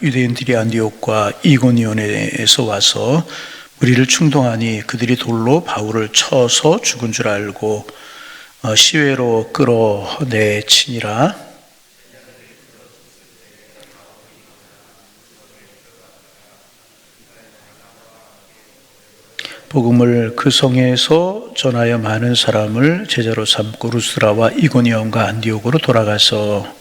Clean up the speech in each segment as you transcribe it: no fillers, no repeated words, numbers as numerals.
유대인들이 안디옥과 이고니온에서 와서 무리를 충동하니 그들이 돌로 바울을 쳐서 죽은 줄 알고 시외로 끌어내치니라. 복음을 그 성에서 전하여 많은 사람을 제자로 삼고 루스드라와 이고니온과 안디옥으로 돌아가서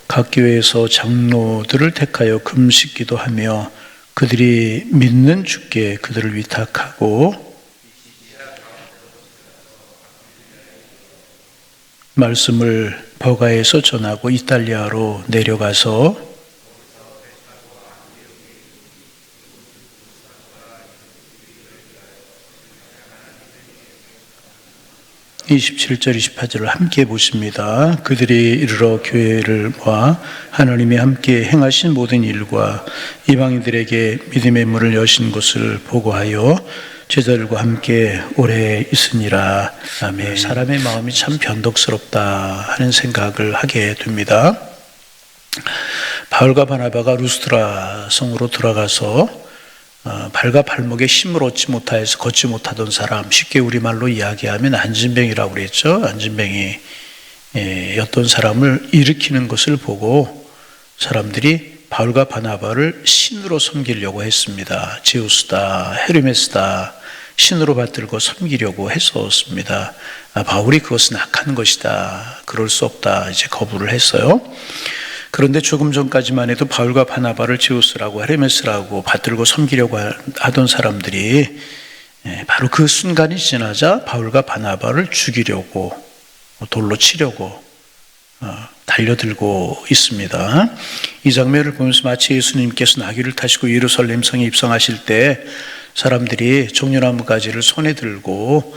각 교회에서 장로들을 택하여 금식기도 하며 그들이 믿는 주께 그들을 위탁하고 말씀을 버가에서 전하고 이탈리아로 내려가서 27절 28절을 함께 보십니다. 그들이 이르러 교회를 모아 하나님이 함께 행하신 모든 일과 이방인들에게 믿음의 문을 여신 것을 보고하여 제자들과 함께 오래 있으니라. 아멘. 사람의 마음이 참 변덕스럽다 하는 생각을 하게 됩니다. 바울과 바나바가 루스드라 성으로 들어가서 발과 발목에 힘을 얻지 못하여서 걷지 못하던 사람, 쉽게 우리말로 이야기하면 안진뱅이라고 그랬죠. 안진뱅이 였던 사람을 일으키는 것을 보고 사람들이 바울과 바나바를 신으로 섬기려고 했습니다. 제우스다, 헤르메스다 신으로 받들고 섬기려고 했었습니다. 바울이 그것은 악한 것이다, 그럴 수 없다, 이제 거부를 했어요. 그런데 조금 전까지만 해도 바울과 바나바를 제우스라고 헤르메스라고 받들고 섬기려고 하던 사람들이 바로 그 순간이 지나자 바울과 바나바를 죽이려고, 돌로 치려고 달려들고 있습니다. 이 장면을 보면서 마치 예수님께서 나귀를 타시고 예루살렘 성에 입성하실 때 사람들이 종려나무 가지를 손에 들고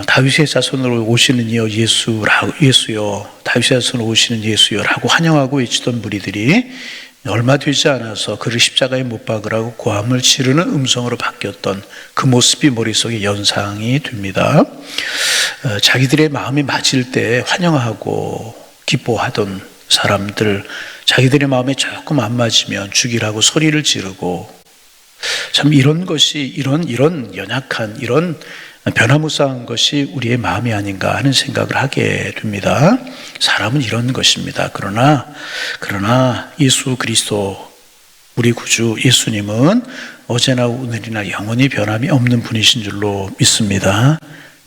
다윗의 자손으로 오시는 이여 예수여, 다윗의 자손으로 오시는 예수여라고 환영하고 외치던 무리들이 얼마 되지 않아서 그를 십자가에 못 박으라고 고함을 지르는 음성으로 바뀌었던 그 모습이 머릿속에 연상이 됩니다. 자기들의 마음이 맞을 때 환영하고 기뻐하던 사람들, 자기들의 마음에 조금 안 맞으면 죽이라고 소리를 지르고, 참 이런 것이 이런 연약한, 이런 변화무쌍한 것이 우리의 마음이 아닌가 하는 생각을 하게 됩니다. 사람은 이런 것입니다. 그러나 예수 그리스도, 우리 구주 예수님은 어제나 오늘이나 영원히 변함이 없는 분이신 줄로 믿습니다.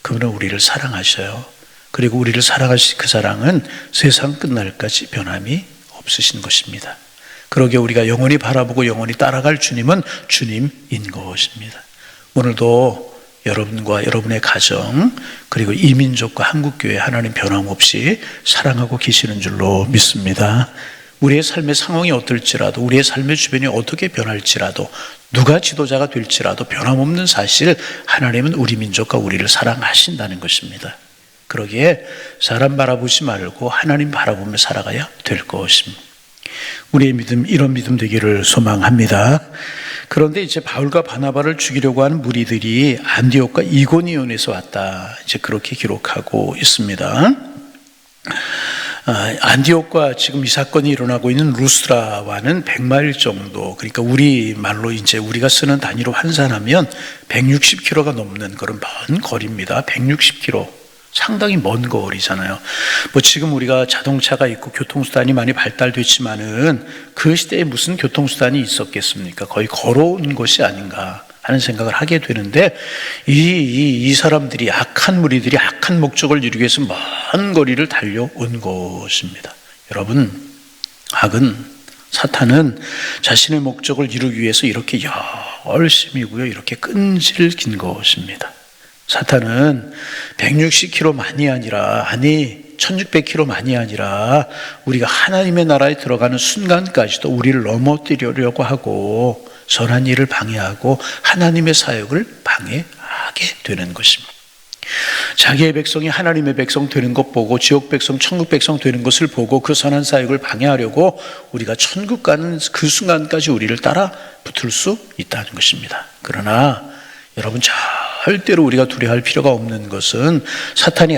그분은 우리를 사랑하셔요. 그리고 우리를 사랑하신 그 사랑은 세상 끝날까지 변함이 없으신 것입니다. 그러기에 우리가 영원히 바라보고 영원히 따라갈 주님은 주님인 것입니다. 오늘도 여러분과 여러분의 가정, 그리고 이민족과 한국교회 하나님 변함없이 사랑하고 계시는 줄로 믿습니다. 우리의 삶의 상황이 어떨지라도, 우리의 삶의 주변이 어떻게 변할지라도, 누가 지도자가 될지라도 변함없는 사실, 하나님은 우리 민족과 우리를 사랑하신다는 것입니다. 그러기에 사람 바라보지 말고 하나님 바라보며 살아가야 될 것입니다. 우리의 믿음, 이런 믿음 되기를 소망합니다. 그런데 이제 바울과 바나바를 죽이려고 하는 무리들이 안디옥과 이고니온에서 왔다, 이제 그렇게 기록하고 있습니다. 안디옥과 지금 이 사건이 일어나고 있는 루스드라와는 100마일 정도, 그러니까 우리 말로 이제 우리가 쓰는 단위로 환산하면 160km가 넘는 그런 먼 거리입니다. 160km. 상당히 먼 거리잖아요. 지금 우리가 자동차가 있고 교통수단이 많이 발달됐지만은 그 시대에 무슨 교통수단이 있었겠습니까? 거의 걸어온 것이 아닌가 하는 생각을 하게 되는데, 이 사람들이, 악한 무리들이 악한 목적을 이루기 위해서 먼 거리를 달려온 것입니다. 여러분, 악은, 사탄은 자신의 목적을 이루기 위해서 이렇게 열심히고요, 이렇게 끈질긴 것입니다. 사탄은 160km만이 아니라, 1600km만이 아니라 우리가 하나님의 나라에 들어가는 순간까지도 우리를 넘어뜨리려고 하고 선한 일을 방해하고 하나님의 사역을 방해하게 되는 것입니다. 자기의 백성이 하나님의 백성 되는 것 보고, 지옥 백성, 천국 백성 되는 것을 보고 그 선한 사역을 방해하려고 우리가 천국 가는 그 순간까지 우리를 따라 붙을 수 있다는 것입니다. 그러나 여러분, 절대로 우리가 두려워할 필요가 없는 것은 사탄이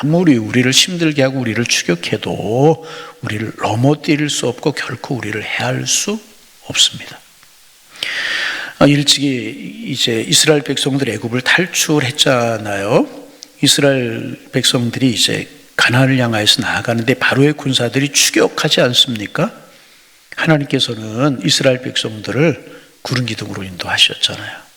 아무리 우리를 힘들게 하고 우리를 추격해도 우리를 넘어뜨릴 수 없고 결코 우리를 해할 수 없습니다. 일찍이 이제 이스라엘 백성들 애굽을 탈출했잖아요. 이스라엘 백성들이 이제 가나안을 향하여서 나아가는데 바로의 군사들이 추격하지 않습니까? 하나님께서는 이스라엘 백성들을 구름 기둥으로 인도하셨잖아요.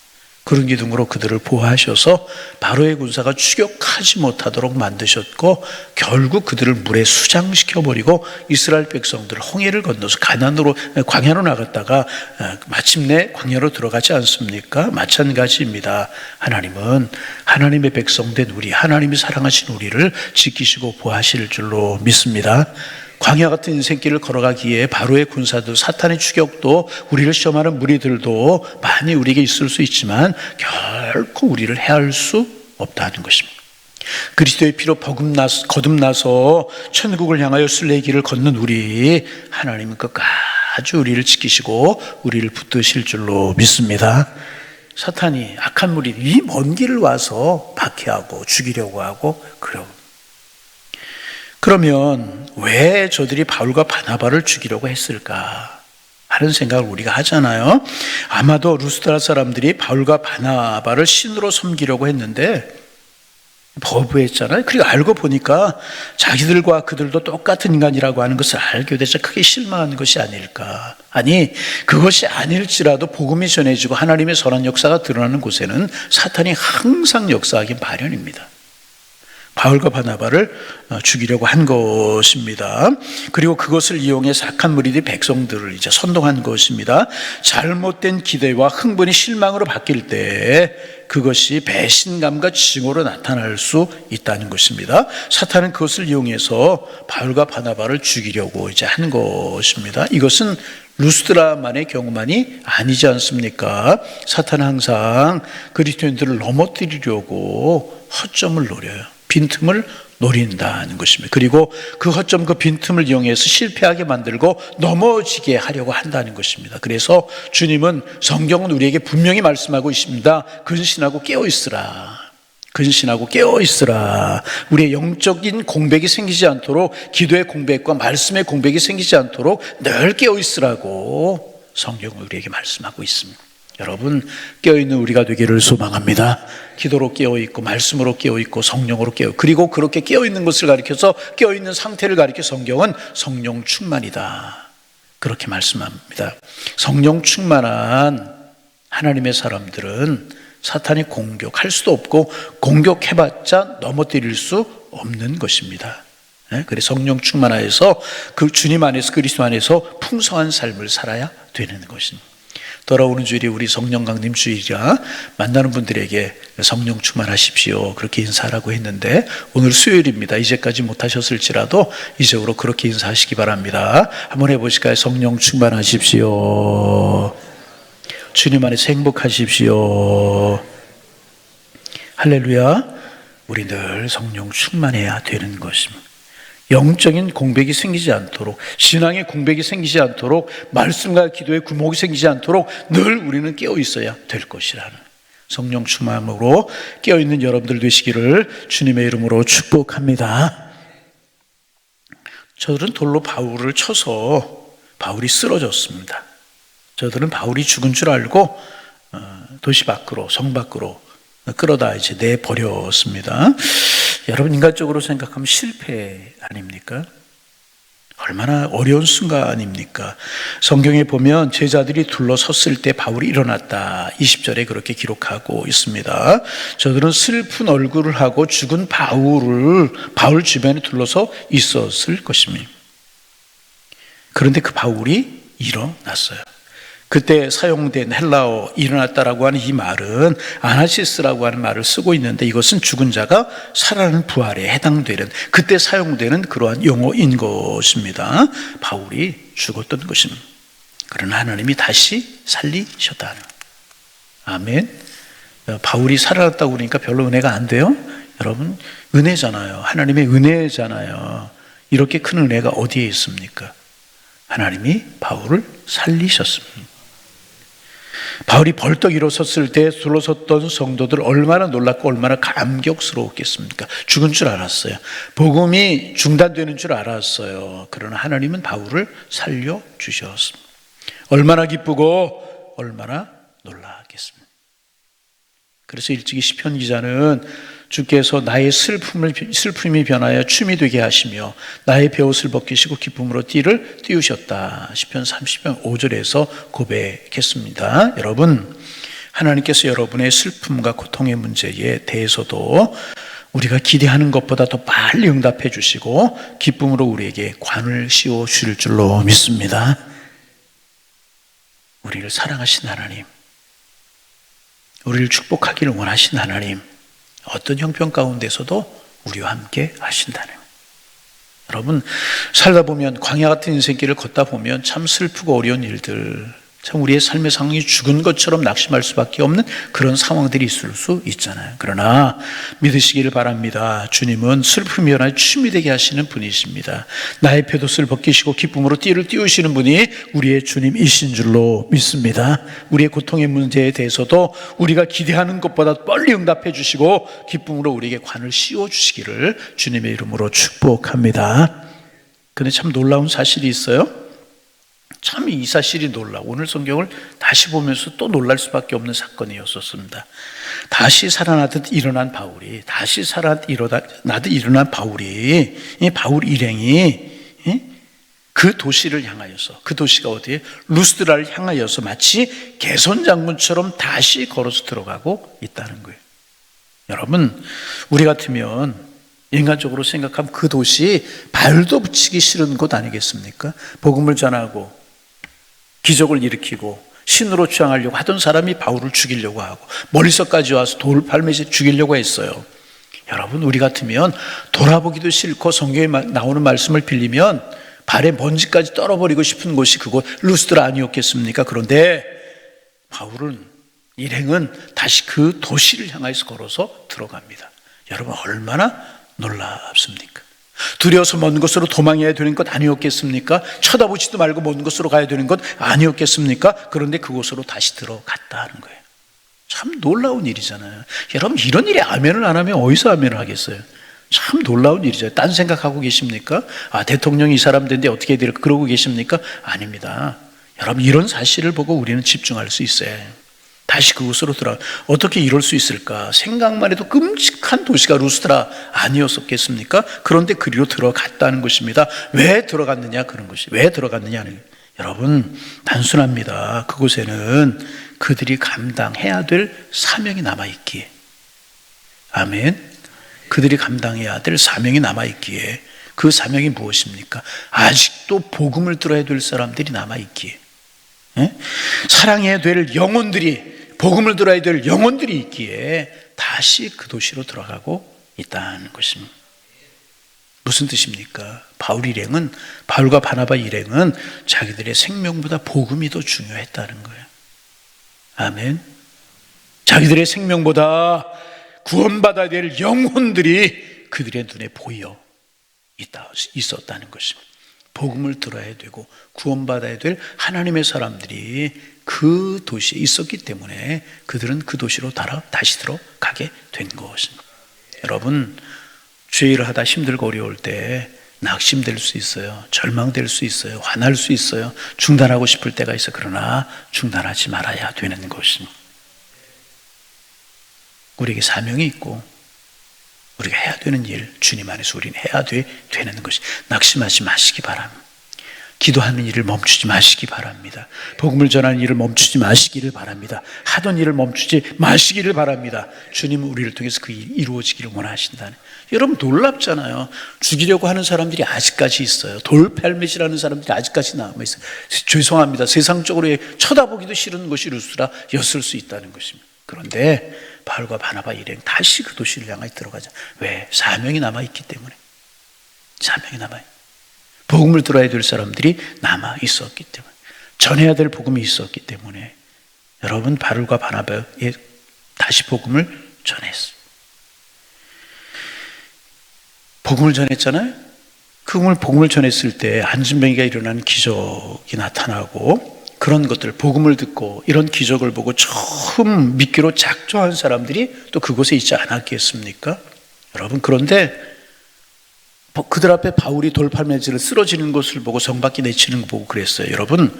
구름 기둥으로 그들을 보호하셔서 바로의 군사가 추격하지 못하도록 만드셨고 결국 그들을 물에 수장시켜버리고 이스라엘 백성들을 홍해를 건너서 가나안으로 광야로 나갔다가 마침내 광야로 들어가지 않습니까? 마찬가지입니다. 하나님은 하나님의 백성된 우리, 하나님이 사랑하신 우리를 지키시고 보호하실 줄로 믿습니다. 광야 같은 인생길을 걸어가기에 바로의 군사들, 사탄의 추격도 우리를 시험하는 무리들도 많이 우리에게 있을 수 있지만 결코 우리를 해할 수 없다는 것입니다. 그리스도의 피로 거듭나서 천국을 향하여 순례길을 걷는 우리, 하나님은 끝까지 우리를 지키시고 우리를 붙드실 줄로 믿습니다. 사탄이 악한 무리 이 먼 길을 와서 박해하고 죽이려고 하고 그러면 왜 저들이 바울과 바나바를 죽이려고 했을까 하는 생각을 우리가 하잖아요. 아마도 루스드라 사람들이 바울과 바나바를 신으로 섬기려고 했는데 거부했잖아요. 그리고 알고 보니까 자기들과 그들도 똑같은 인간이라고 하는 것을 알게 돼서 크게 실망한 것이 아닐까. 아니, 그것이 아닐지라도 복음이 전해지고 하나님의 선한 역사가 드러나는 곳에는 사탄이 항상 역사하기 마련입니다. 바울과 바나바를 죽이려고 한 것입니다. 그리고 그것을 이용해서 악한 무리들이 백성들을 이제 선동한 것입니다. 잘못된 기대와 흥분이 실망으로 바뀔 때 그것이 배신감과 증오로 나타날 수 있다는 것입니다. 사탄은 그것을 이용해서 바울과 바나바를 죽이려고 이제 한 것입니다. 이것은 루스드라만의 경우만이 아니지 않습니까? 사탄은 항상 그리스도인들을 넘어뜨리려고 허점을 노려요. 빈틈을 노린다는 것입니다. 그리고 그 허점, 그 빈틈을 이용해서 실패하게 만들고 넘어지게 하려고 한다는 것입니다. 그래서 주님은, 성경은 우리에게 분명히 말씀하고 있습니다. 근신하고 깨어있으라. 근신하고 깨어있으라. 우리의 영적인 공백이 생기지 않도록, 기도의 공백과 말씀의 공백이 생기지 않도록 늘 깨어있으라고 성경은 우리에게 말씀하고 있습니다. 여러분, 깨어있는 우리가 되기를 소망합니다. 기도로 깨어있고 말씀으로 깨어있고 성령으로 깨어있고, 그리고 그렇게 깨어있는 것을 가리켜서 깨어있는 상태를 가리켜 성경은 성령 충만이다, 그렇게 말씀합니다. 성령 충만한 하나님의 사람들은 사탄이 공격할 수도 없고 공격해봤자 넘어뜨릴 수 없는 것입니다. 그래서 성령 충만하여서 그 주님 안에서, 그리스도 안에서 풍성한 삶을 살아야 되는 것입니다. 돌아오는 주일이 우리 성령 강림 주일이라 만나는 분들에게 성령 충만하십시오, 그렇게 인사하라고 했는데 오늘 수요일입니다. 이제까지 못하셨을지라도 이제로 그렇게 인사하시기 바랍니다. 한번 해보실까요? 성령 충만하십시오. 주님 안에서 행복하십시오. 할렐루야. 우리 늘 성령 충만해야 되는 것입니다. 영적인 공백이 생기지 않도록, 신앙의 공백이 생기지 않도록, 말씀과 기도의 구멍이 생기지 않도록 늘 우리는 깨어 있어야 될 것이라는, 성령 충만으로 깨어 있는 여러분들 되시기를 주님의 이름으로 축복합니다. 저들은 돌로 바울을 쳐서 바울이 쓰러졌습니다. 저들은 바울이 죽은 줄 알고 도시 밖으로, 성 밖으로 끌어다 이제 내버렸습니다. 여러분, 인간적으로 생각하면 실패 아닙니까? 얼마나 어려운 순간입니까? 성경에 보면 제자들이 둘러섰을 때 바울이 일어났다, 20절에 그렇게 기록하고 있습니다. 저들은 슬픈 얼굴을 하고 죽은 바울 주변에 둘러서 있었을 것입니다. 그런데 그 바울이 일어났어요. 그때 사용된 헬라어 일어났다라고 하는 이 말은 아나시스라고 하는 말을 쓰고 있는데, 이것은 죽은 자가 살아나는 부활에 해당되는, 그때 사용되는 그러한 용어인 것입니다. 바울이 죽었던 것입니다. 그러나 하나님이 다시 살리셨다는, 아멘. 바울이 살아났다고 그러니까 별로 은혜가 안 돼요? 여러분, 은혜잖아요. 하나님의 은혜잖아요. 이렇게 큰 은혜가 어디에 있습니까? 하나님이 바울을 살리셨습니다. 바울이 벌떡 일어섰을 때 둘러섰던 성도들 얼마나 놀랐고 얼마나 감격스러웠겠습니까? 죽은 줄 알았어요. 복음이 중단되는 줄 알았어요. 그러나 하나님은 바울을 살려주셨습니다. 얼마나 기쁘고 얼마나 놀라겠습니까? 그래서 일찍이 시편 기자는 주께서 나의 슬픔이 변하여 춤이 되게 하시며 나의 베옷을 벗기시고 기쁨으로 띠를 띄우셨다. 시편 30편 5절에서 고백했습니다. 여러분, 하나님께서 여러분의 슬픔과 고통의 문제에 대해서도 우리가 기대하는 것보다 더 빨리 응답해 주시고 기쁨으로 우리에게 관을 씌워 주실 줄로 믿습니다. 우리를 사랑하신 하나님, 우리를 축복하기를 원하신 하나님, 어떤 형편 가운데서도 우리와 함께 하신다는. 여러분, 살다 보면 광야 같은 인생길을 걷다 보면 참 슬프고 어려운 일들, 참 우리의 삶의 상황이 죽은 것처럼 낙심할 수밖에 없는 그런 상황들이 있을 수 있잖아요. 그러나 믿으시기를 바랍니다. 주님은 슬픔이 변하여 춤이 되게 하시는 분이십니다. 나의 베옷을 벗기시고 기쁨으로 띠를 띄우시는 분이 우리의 주님이신 줄로 믿습니다. 우리의 고통의 문제에 대해서도 우리가 기대하는 것보다 빨리 응답해 주시고 기쁨으로 우리에게 관을 씌워 주시기를 주님의 이름으로 축복합니다. 근데 참 놀라운 사실이 있어요. 참 이 사실이 놀라. 오늘 성경을 다시 보면서 또 놀랄 수밖에 없는 사건이었었습니다. 다시 살아나듯 일어난 바울이, 이 바울 일행이 그 도시를 향하여서, 그 도시가 어디에? 루스드라를 향하여서 마치 개선 장군처럼 다시 걸어서 들어가고 있다는 거예요. 여러분, 우리 같으면 인간적으로 생각하면 그 도시 발도 붙이기 싫은 곳 아니겠습니까? 복음을 전하고 기적을 일으키고 신으로 취향하려고 하던 사람이 바울을 죽이려고 하고 멀리서까지 와서 돌팔매질 죽이려고 했어요. 여러분, 우리 같으면 돌아보기도 싫고 성경에 나오는 말씀을 빌리면 발에 먼지까지 떨어버리고 싶은 곳이 그곳 루스드라 아니었겠습니까? 그런데 바울은, 일행은 다시 그 도시를 향해서 걸어서 들어갑니다. 여러분, 얼마나 놀랍습니까? 두려워서 먼 곳으로 도망해야 되는 것 아니었겠습니까? 쳐다보지도 말고 먼 곳으로 가야 되는 것 아니었겠습니까? 그런데 그곳으로 다시 들어갔다는 거예요. 참 놀라운 일이잖아요. 여러분, 이런 일에 아멘을 안 하면 어디서 아멘을 하겠어요? 참 놀라운 일이죠. 딴 생각하고 계십니까? 대통령이 이 사람 된데 어떻게 해야 될까 그러고 계십니까? 아닙니다. 여러분, 이런 사실을 보고 우리는 집중할 수 있어요. 다시 그곳으로 들어가. 어떻게 이럴 수 있을까? 생각만 해도 끔찍한 도시가 루스드라 아니었겠습니까? 그런데 그리로 들어갔다는 것입니다. 왜 들어갔느냐? 그런 것이. 왜 들어갔느냐는. 여러분, 단순합니다. 그곳에는 그들이 감당해야 될 사명이 남아있기에. 아멘. 그들이 감당해야 될 사명이 남아있기에. 그 사명이 무엇입니까? 아직도 복음을 들어야 될 사람들이 남아있기에. 사랑해야 될 영혼들이, 복음을 들어야 될 영혼들이 있기에 다시 그 도시로 들어가고 있다는 것입니다. 무슨 뜻입니까? 바울과 바나바 일행은 자기들의 생명보다 복음이 더 중요했다는 거예요. 아멘. 자기들의 생명보다 구원받아야 될 영혼들이 그들의 눈에 보여 있었다는 것입니다. 복음을 들어야 되고 구원받아야 될 하나님의 사람들이 그 도시에 있었기 때문에 그들은 그 도시로 다시 들어가게 된 것입니다. 여러분, 죄를 하다 힘들고 어려울 때 낙심될 수 있어요. 절망될 수 있어요. 화날 수 있어요. 중단하고 싶을 때가 있어요. 그러나 중단하지 말아야 되는 것입니다. 우리에게 사명이 있고 우리가 해야 되는 일, 주님 안에서 우리는 해야 되는 것이. 낙심하지 마시기 바랍니다. 기도하는 일을 멈추지 마시기 바랍니다. 복음을 전하는 일을 멈추지 마시기를 바랍니다. 하던 일을 멈추지 마시기를 바랍니다. 주님은 우리를 통해서 그 일이 이루어지기를 원하신다는. 여러분, 놀랍잖아요. 죽이려고 하는 사람들이 아직까지 있어요. 돌팔매질하는 사람들이 아직까지 남아있어요. 죄송합니다. 세상적으로 쳐다보기도 싫은 것이 루스드라였을 수 있다는 것입니다. 그런데 바울과 바나바 일행 다시 그 도시를 향해 들어가자. 왜? 사명이 남아있기 때문에. 사명이 남아있기. 복음을 들어야 될 사람들이 남아 있었기 때문에, 전해야 될 복음이 있었기 때문에 여러분, 바울과 바나바에 다시 복음을 전했어요. 복음을 전했잖아요. 그 복음을 전했을 때 안진뱅이가 일어나는 기적이 나타나고 그런 것들, 복음을 듣고 이런 기적을 보고 처음 믿기로 작정한 사람들이 또 그곳에 있지 않았겠습니까? 여러분, 그런데 그들 앞에 바울이 돌팔매질을 쓰러지는 것을 보고 성밖에 내치는 거 보고 그랬어요. 여러분,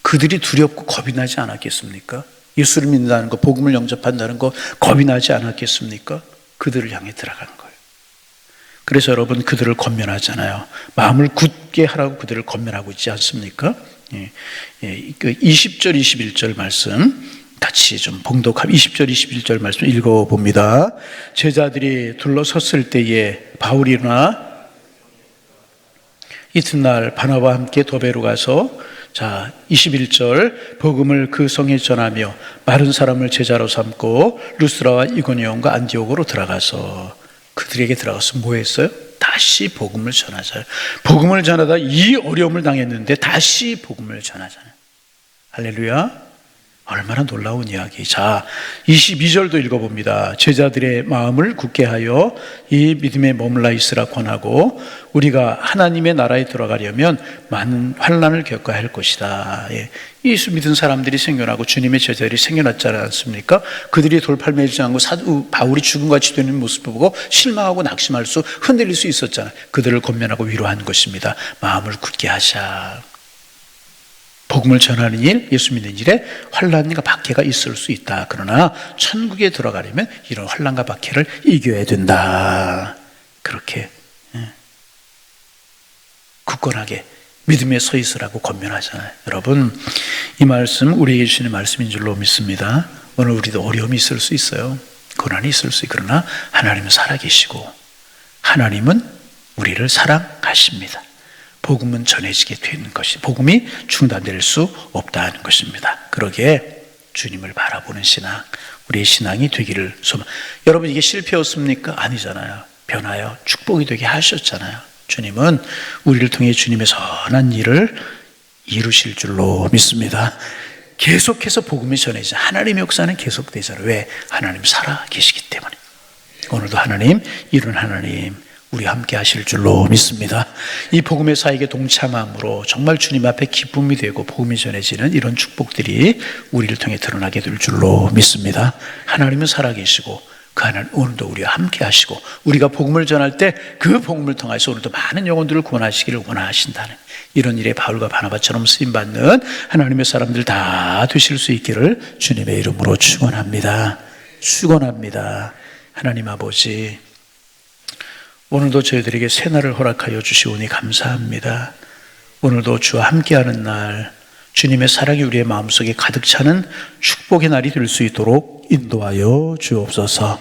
그들이 두렵고 겁이 나지 않았겠습니까? 예수를 믿는다는 거, 복음을 영접한다는 거 겁이 나지 않았겠습니까? 그들을 향해 들어간 거예요. 그래서 여러분, 그들을 권면하잖아요. 마음을 굳게 하라고 그들을 권면하고 있지 않습니까? 그 20절, 21절 말씀 같이 좀 봉독하면 20절, 21절 말씀 읽어봅니다. 제자들이 둘러섰을 때에 바울이 일어나 이튿날 바나바와 함께 도베로 가서 21절 복음을 그 성에 전하며 많은 사람을 제자로 삼고 루스라와 이고니온과 안디옥으로 들어가서 그들에게 들어가서 뭐 했어요? 다시 복음을 전하자요. 복음을 전하다 이 어려움을 당했는데 다시 복음을 전하잖아요. 할렐루야. 얼마나 놀라운 이야기. 22절도 읽어봅니다. 제자들의 마음을 굳게 하여 이 믿음에 머물러 있으라 권하고 우리가 하나님의 나라에 들어가려면 많은 환난을 겪어야 할 것이다. 예수 믿은 사람들이 생겨나고 주님의 제자들이 생겨났지 않습니까? 그들이 돌팔매지 않고 사도 바울이 죽음같이 되는 모습을 보고 실망하고 낙심할 수, 흔들릴 수 있었잖아요. 그들을 권면하고 위로한 것입니다. 마음을 굳게 하자. 복음을 전하는 일, 예수 믿는 일에 환난과 박해가 있을 수 있다. 그러나 천국에 들어가려면 이런 환난과 박해를 이겨야 된다. 그렇게 굳건하게 믿음에 서 있으라고 권면하잖아요. 여러분, 이 말씀 우리에게 주시는 말씀인 줄로 믿습니다. 오늘 우리도 어려움이 있을 수 있어요. 고난이 있을 수 있고, 그러나 하나님은 살아계시고 하나님은 우리를 사랑하십니다. 복음은 전해지게 되는 것이, 복음이 중단될 수 없다는 것입니다. 그러기에 주님을 바라보는 신앙, 우리의 신앙이 되기를 소망. 여러분, 이게 실패였습니까? 아니잖아요. 변하여 축복이 되게 하셨잖아요. 주님은 우리를 통해 주님의 선한 일을 이루실 줄로 믿습니다. 계속해서 복음이 전해져 하나님의 역사는 계속되잖아요. 왜? 하나님 살아 계시기 때문에. 오늘도 하나님, 이룬 하나님 우리 함께 하실 줄로 믿습니다. 이 복음의 사역에 동참함으로 정말 주님 앞에 기쁨이 되고 복음이 전해지는 이런 축복들이 우리를 통해 드러나게 될 줄로 믿습니다. 하나님은 살아계시고 그 하나님 오늘도 우리와 함께 하시고 우리가 복음을 전할 때 그 복음을 통해서 오늘도 많은 영혼들을 구원하시기를 원하신다는 이런 일에 바울과 바나바처럼 쓰임받는 하나님의 사람들 다 되실 수 있기를 주님의 이름으로 축원합니다. 축원합니다. 하나님 아버지, 오늘도 저희들에게 새날을 허락하여 주시오니 감사합니다. 오늘도 주와 함께하는 날, 주님의 사랑이 우리의 마음속에 가득 차는 축복의 날이 될 수 있도록 인도하여 주옵소서.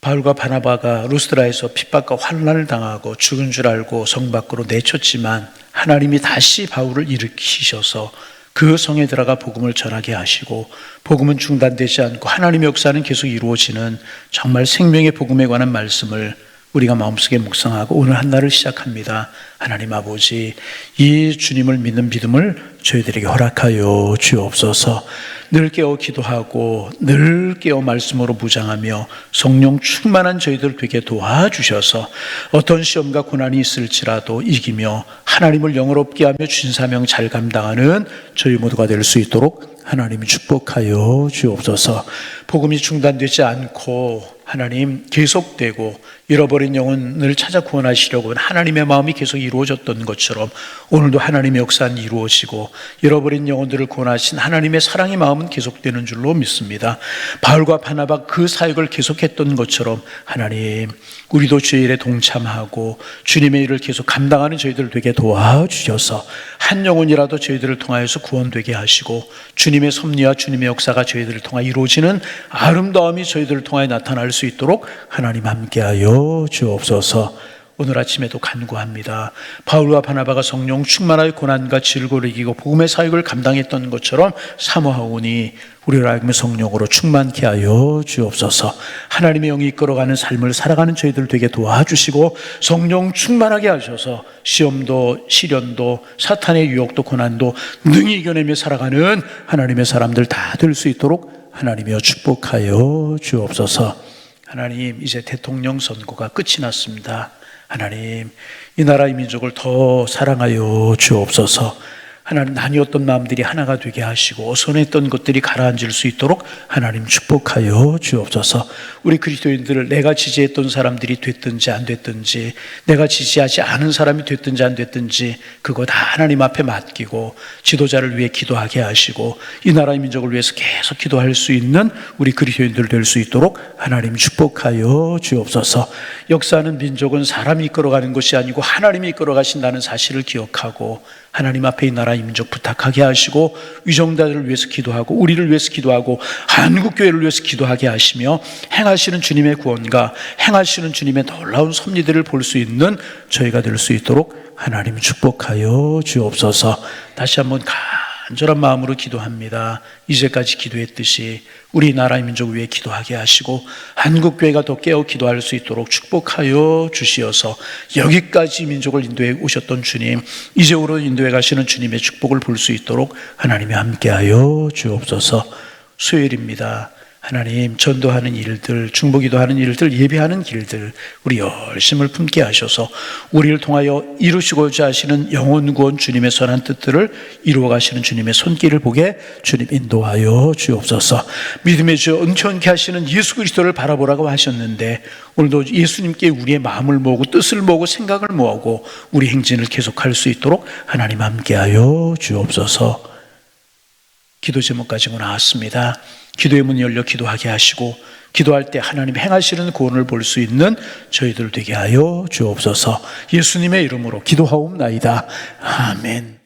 바울과 바나바가 루스드라에서 핍박과 환난을 당하고 죽은 줄 알고 성 밖으로 내쳤지만 하나님이 다시 바울을 일으키셔서 그 성에 들어가 복음을 전하게 하시고 복음은 중단되지 않고 하나님의 역사는 계속 이루어지는 정말 생명의 복음에 관한 말씀을 우리가 마음속에 묵상하고 오늘 한 날을 시작합니다. 하나님 아버지, 이 주님을 믿는 믿음을 저희들에게 허락하여 주옵소서. 늘 깨어 기도하고 늘 깨어 말씀으로 무장하며 성령 충만한 저희들 되게 도와주셔서 어떤 시험과 고난이 있을지라도 이기며 하나님을 영어롭게 하며 주신 사명 잘 감당하는 저희 모두가 될 수 있도록 하나님이 축복하여 주옵소서. 복음이 중단되지 않고 하나님 계속되고 잃어버린 영혼을 찾아 구원하시려고 하나님의 마음이 계속 이루어졌던 것처럼 오늘도 하나님의 역사는 이루어지고 잃어버린 영혼들을 구원하신 하나님의 사랑의 마음은 계속되는 줄로 믿습니다. 바울과 바나바 그 사역을 계속했던 것처럼 하나님, 우리도 주의 일에 동참하고 주님의 일을 계속 감당하는 저희들 되게 도와주셔서 한 영혼이라도 저희들을 통하여서 구원되게 하시고 주님의 섭리와 주님의 역사가 저희들을 통해 이루어지는 아름다움이 저희들을 통해 나타날 수 있도록 하나님 함께하여 주옵소서. 오늘 아침에도 간구합니다. 바울과 바나바가 성령 충만하여 고난과 질고를 이기고 복음의 사역을 감당했던 것처럼 사모하오니 우리를 하여금 성령으로 충만케 하여 주옵소서. 하나님의 영이 이끌어가는 삶을 살아가는 저희들 되게 도와주시고 성령 충만하게 하셔서 시험도 시련도 사탄의 유혹도 고난도 능히 이겨내며 살아가는 하나님의 사람들 다 될 수 있도록 하나님이여 축복하여 주옵소서. 하나님, 이제 대통령 선거가 끝이 났습니다. 하나님, 이 나라의 민족을 더 사랑하여 주옵소서. 하나님 나뉘었던 마음들이 하나가 되게 하시고 어선했던 것들이 가라앉을 수 있도록 하나님 축복하여 주옵소서. 우리 그리스도인들을 내가 지지했던 사람들이 됐든지 안 됐든지, 내가 지지하지 않은 사람이 됐든지 안 됐든지 그거 다 하나님 앞에 맡기고 지도자를 위해 기도하게 하시고 이 나라의 민족을 위해서 계속 기도할 수 있는 우리 그리스도인들 될 수 있도록 하나님 축복하여 주옵소서. 역사하는 민족은 사람이 이끌어가는 것이 아니고 하나님이 이끌어가신다는 사실을 기억하고 하나님 앞에 이 나라의 민족 부탁하게 하시고 위정자들을 위해서 기도하고 우리를 위해서 기도하고 한국교회를 위해서 기도하게 하시며 행하시는 주님의 구원과 행하시는 주님의 놀라운 섭리들을 볼 수 있는 저희가 될 수 있도록 하나님 축복하여 주옵소서. 다시 한번 간절한 마음으로 기도합니다. 이제까지 기도했듯이 우리 나라의 민족을 위해 기도하게 하시고 한국교회가 더 깨어 기도할 수 있도록 축복하여 주시어서 여기까지 민족을 인도해 오셨던 주님, 이제로 인도해 가시는 주님의 축복을 볼 수 있도록 하나님이 함께하여 주옵소서. 수요일입니다. 하나님, 전도하는 일들, 중보기도하는 일들, 예배하는 길들 우리 열심을 품게 하셔서 우리를 통하여 이루시고자 하시는 영혼 구원 주님의 선한 뜻들을 이루어 가시는 주님의 손길을 보게 주님 인도하여 주옵소서. 믿음의 주 은총케 하시는 예수 그리스도를 바라보라고 하셨는데 오늘도 예수님께 우리의 마음을 모으고 뜻을 모으고 생각을 모으고 우리 행진을 계속할 수 있도록 하나님 함께하여 주옵소서. 기도 제목 가지고 나왔습니다. 기도의 문이 열려 기도하게 하시고 기도할 때 하나님 행하시는 구원을 볼 수 있는 저희들 되게 하여 주옵소서. 예수님의 이름으로 기도하옵나이다. 아멘.